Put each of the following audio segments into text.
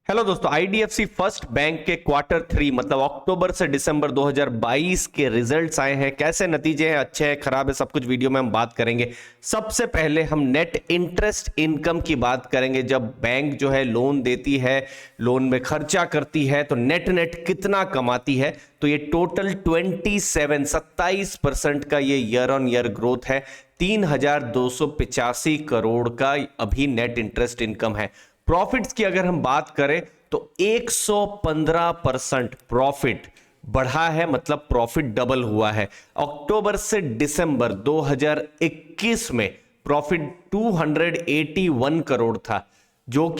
Hello दोस्तों, IDFC first bank के quarter 3 मतलब अक्टूबर से दिसंबर 2022 के रिजल्ट्स आए हैं। कैसे नतीजे हैं, अच्छे हैं, खराब है, सब कुछ वीडियो में हम बात करेंगे। सबसे पहले हम नेट इंटरेस्ट इनकम की बात करेंगे। जब बैंक जो है लोन देती है, लोन में खर्चा करती है, तो नेट नेट कितना कमाती है। तो ये टोटल 27% का ये ईयर ऑन ईयर ग्रोथ है। 3,285 करोड़ का अभी नेट इंटरेस्ट इनकम है। प्रॉफिट्स की अगर हम बात करें तो 115% प्रॉफिट बढ़ा है, मतलब प्रॉफिट डबल हुआ है। अक्टूबर से दिसंबर 2021 में प्रॉफिट 281 करोड़ था, जो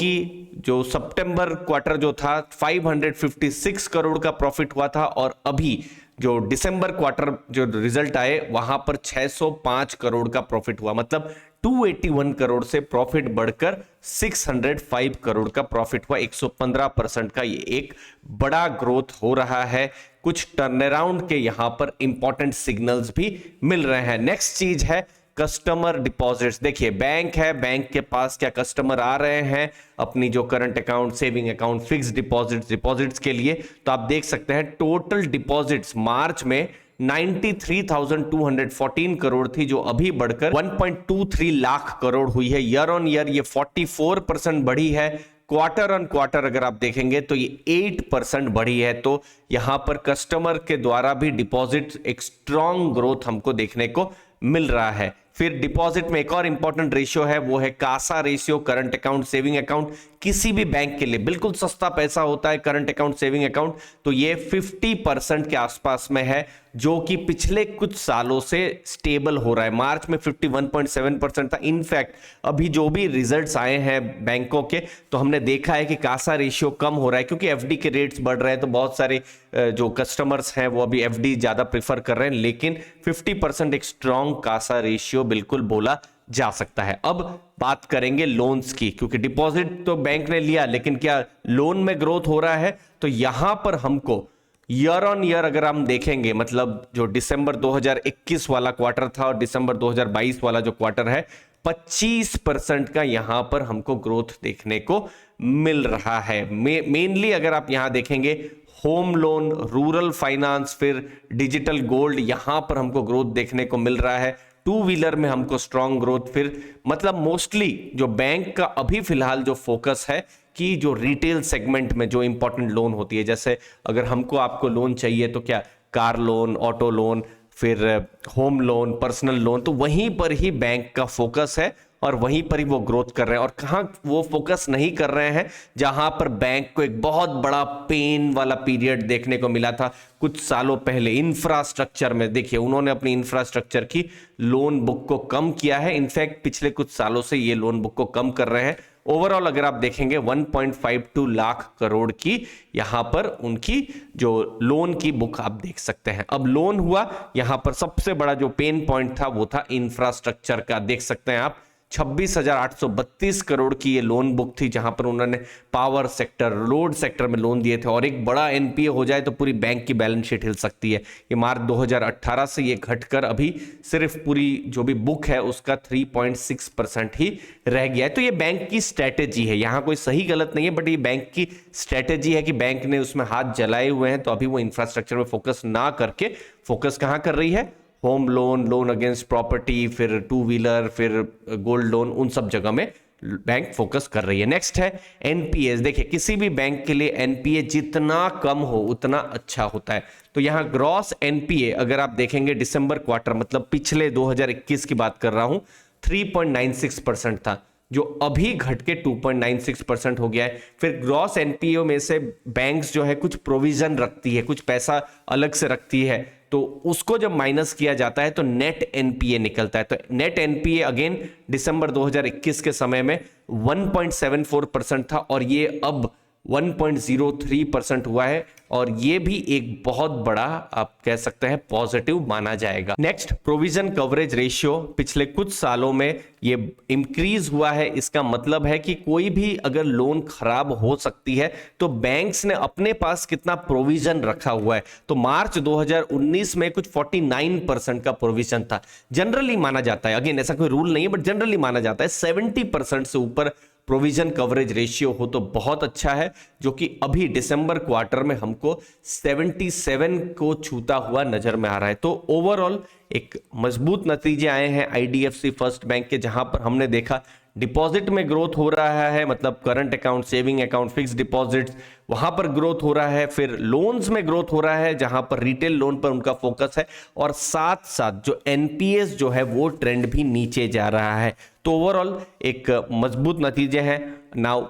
सितंबर क्वार्टर जो था 556 करोड़ का प्रॉफिट हुआ था, और अभी जो दिसंबर क्वार्टर जो रिजल्ट आए वहां पर 605 करोड़ का प्रॉफिट हुआ। मतलब 281 करोड़ से प्रॉफिट बढ़कर 605 करोड़ का प्रॉफिट हुआ। 115% का ये एक बड़ा ग्रोथ हो रहा है। कुछ टर्न अराउंड के यहां पर इंपॉर्टेंट सिग्नल्स भी मिल रहे हैं। नेक्स्ट चीज है कस्टमर डिपॉजिट्स। देखिए, बैंक है, बैंक के पास क्या कस्टमर आ रहे हैं अपनी जो current account, saving account, fix deposits के लिए। तो आप देख सकते हैं टोटल डिपॉजिट्स मार्च में 93,214 करोड़ थी, जो अभी बढ़कर 1.23 लाख करोड़ हुई है। ईयर ऑन ईयर ये 44% बढ़ी है। क्वार्टर ऑन क्वार्टर अगर आप देखेंगे तो ये 8% बढ़ी है। तो यहां पर कस्टमर के द्वारा भी डिपॉजिट एक स्ट्रॉन्ग ग्रोथ हमको देखने को मिल रहा है। फिर डिपॉजिट में एक और इंपॉर्टेंट रेशियो है, वो है Kasa ratio. Current account, saving account किसी भी बैंक के लिए बिल्कुल सस्ता पैसा होता है करंट अकाउंट, सेविंग अकाउंट। तो ये 50% के आसपास में है, जो कि पिछले कुछ सालों से स्टेबल हो रहा है। मार्च में 51.7% था। इनफैक्ट अभी जो भी रिजल्ट्स आए हैं बैंकों के, तो हमने देखा है कि कासा रेशियो कम हो रहा है, क्योंकि एफडी के रेट्स बढ़ रहे हैं। तो बहुत सारे जो कस्टमर्स हैं वो अभी एफडी ज्यादा प्रेफर कर रहे हैं, लेकिन 50% एक स्ट्रॉन्ग कासा रेशियो बिल्कुल बोला जा सकता है। अब बात करेंगे लोन्स की, क्योंकि डिपॉजिट तो बैंक ने लिया, लेकिन क्या लोन में ग्रोथ हो रहा है? तो यहां पर हमको ईयर ऑन ईयर अगर हम देखेंगे, मतलब जो दिसंबर 2021 वाला क्वार्टर था और दिसंबर 2022 वाला जो क्वार्टर है, 25% का यहां पर हमको ग्रोथ देखने को मिल रहा है। मेनली अगर आप यहां देखेंगे, होम लोन, रूरल फाइनेंस, फिर डिजिटल गोल्ड, यहां पर हमको ग्रोथ देखने को मिल रहा है। टू व्हीलर में हमको स्ट्रॉन्ग ग्रोथ, फिर मतलब मोस्टली जो बैंक का अभी फिलहाल जो फोकस है कि जो रिटेल सेगमेंट में जो इंपॉर्टेंट लोन होती है, जैसे अगर हमको आपको लोन चाहिए तो क्या कार लोन, ऑटो लोन, फिर होम लोन, पर्सनल लोन, तो वहीं पर ही बैंक का फोकस है और वहीं पर ही वो ग्रोथ कर रहे हैं। और कहां वो फोकस नहीं कर रहे हैं, जहां पर बैंक को एक बहुत बड़ा पेन वाला पीरियड देखने को मिला था कुछ सालों पहले इंफ्रास्ट्रक्चर में। देखिए, उन्होंने अपनी इंफ्रास्ट्रक्चर की लोन बुक को कम किया है। इनफैक्ट पिछले कुछ सालों से ये लोन बुक को कम कर रहे हैं। ओवरऑल अगर आप देखेंगे 1.52 लाख करोड़ की यहां पर उनकी जो लोन की बुक आप देख सकते हैं। अब लोन हुआ, यहां पर सबसे बड़ा जो पेन पॉइंट था वो था इंफ्रास्ट्रक्चर का। देख सकते हैं आप 26,832 करोड़ की ये लोन बुक थी, जहां पर उन्होंने पावर सेक्टर, रोड सेक्टर में लोन दिए थे। और एक बड़ा एनपीए हो जाए तो पूरी बैंक की बैलेंस शीट हिल सकती है। ये मार्च 2018 से ये घटकर अभी सिर्फ पूरी जो भी बुक है उसका 3.6% ही रह गया है। तो ये बैंक की स्ट्रेटेजी है, यहां कोई सही गलत नहीं है, बट ये बैंक की स्ट्रेटेजी है कि बैंक ने उसमें हाथ जलाए हुए हैं। तो अभी वो इंफ्रास्ट्रक्चर में फोकस ना करके फोकस कहां कर रही है? Home loan, loan against property, फिर टू व्हीलर, फिर गोल्ड लोन, उन सब जगह में बैंक फोकस कर रही है। नेक्स्ट है एनपीए। देखिए, किसी भी बैंक के लिए एनपीए जितना कम हो उतना अच्छा होता है। तो यहां ग्रॉस एनपीए अगर आप देखेंगे दिसंबर क्वार्टर, मतलब पिछले 2021 की बात कर रहा हूं, 3.96% था, जो अभी घट के 2.96% हो गया है। फिर ग्रॉस एनपीए में से बैंक्स जो है कुछ प्रोविजन रखती है, कुछ पैसा अलग से रखती है, तो उसको जब माइनस किया जाता है तो नेट एनपीए निकलता है। तो नेट एनपीए अगेन दिसंबर 2021 के समय में 1.74% था, और ये अब 1.03% हुआ है। और ये भी एक बहुत बड़ा आप कह सकते हैं पॉजिटिव माना जाएगा। नेक्स्ट, प्रोविजन कवरेज रेशियो पिछले कुछ सालों में ये इंक्रीज हुआ है। इसका मतलब है कि कोई भी अगर लोन खराब हो सकती है तो बैंक्स ने अपने पास कितना प्रोविजन रखा हुआ है। तो मार्च 2019 में कुछ 49% का प्रोविजन था। जनरली माना जाता है, अगेन ऐसा कोई रूल नहीं है, बट जनरली माना जाता है 70% से ऊपर प्रोविजन कवरेज रेशियो हो तो बहुत अच्छा है, जो कि अभी दिसंबर क्वार्टर में हमको 77 को छूता हुआ नजर में आ रहा है। तो ओवरऑल एक मजबूत नतीजे आए हैं आईडीएफसी फर्स्ट बैंक के, जहां पर हमने देखा डिपॉजिट में ग्रोथ हो रहा है, मतलब current account, saving account, fix deposits, वहां पर ग्रोथ हो रहा है। फिर लोन्स में ग्रोथ हो रहा है, जहां पर रिटेल लोन पर उनका फोकस है, और साथ साथ जो एनपीएस जो है वो ट्रेंड भी नीचे जा रहा है। तो ओवरऑल एक मजबूत नतीजे हैं। नाउ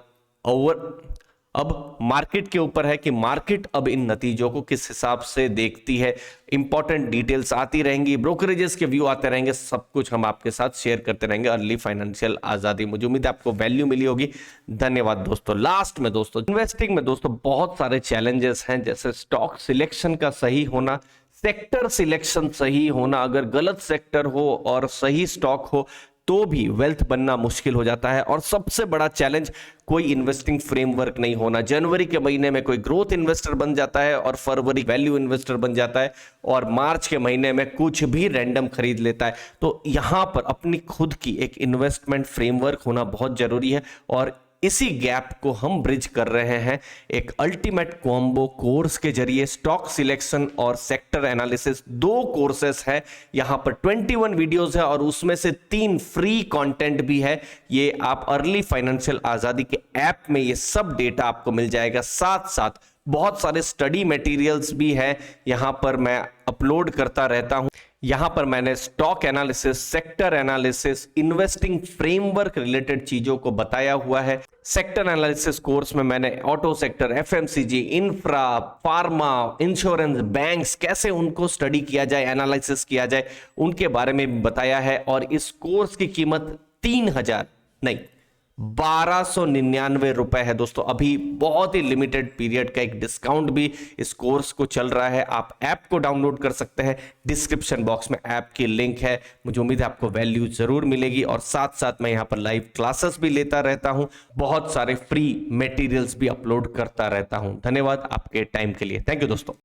अब मार्केट के ऊपर है कि मार्केट अब इन नतीजों को किस हिसाब से देखती है। इंपॉर्टेंट डिटेल्स आती रहेंगी, ब्रोकरेजेस के व्यू आते रहेंगे, सब कुछ हम आपके साथ शेयर करते रहेंगे। अर्ली फाइनेंशियल आजादी, मुझे उम्मीद है आपको वैल्यू मिली होगी। धन्यवाद दोस्तों। लास्ट में दोस्तों, इन्वेस्टिंग में दोस्तों बहुत सारे चैलेंजेस हैं, जैसे स्टॉक सिलेक्शन का सही होना, सेक्टर सिलेक्शन सही होना। अगर गलत सेक्टर हो और सही स्टॉक हो तो भी वेल्थ बनना मुश्किल हो जाता है। और सबसे बड़ा चैलेंज, कोई इन्वेस्टिंग फ्रेमवर्क नहीं होना। जनवरी के महीने में कोई ग्रोथ इन्वेस्टर बन जाता है और फरवरी वैल्यू इन्वेस्टर बन जाता है और मार्च के महीने में कुछ भी रैंडम खरीद लेता है। तो यहां पर अपनी खुद की एक इन्वेस्टमेंट फ्रेमवर्क होना बहुत जरूरी है, और इसी गैप को हम ब्रिज कर रहे हैं एक अल्टीमेट कॉम्बो कोर्स के जरिए। स्टॉक सिलेक्शन और सेक्टर एनालिसिस 2 कोर्सेस है, यहां पर 21 वीडियोस है और उसमें से 3 फ्री कंटेंट भी है। ये आप अर्ली फाइनेंशियल आजादी के ऐप में ये सब डेटा आपको मिल जाएगा। साथ साथ बहुत सारे स्टडी मटेरियल्स भी है, यहां पर मैं अपलोड करता रहता हूं। यहां पर मैंने stock analysis, sector analysis, investing framework related चीजों को बताया हुआ है। सेक्टर एनालिसिस कोर्स में मैंने auto sector, FMCG, infra, pharma, insurance, banks, कैसे उनको स्टडी किया जाए, एनालिसिस किया जाए, उनके बारे में बताया है। और इस कोर्स की कीमत 3000 नहीं 1299 रुपए है दोस्तों। अभी बहुत ही लिमिटेड पीरियड का एक डिस्काउंट भी इस कोर्स को चल रहा है। आप ऐप को डाउनलोड कर सकते हैं, डिस्क्रिप्शन बॉक्स में ऐप की लिंक है। मुझे उम्मीद है आपको वैल्यू जरूर मिलेगी। और साथ साथ मैं यहां पर लाइव क्लासेस भी लेता रहता हूं, बहुत सारे फ्री मटेरियल्स भी अपलोड करता रहता हूं। धन्यवाद आपके टाइम के लिए। थैंक यू दोस्तों।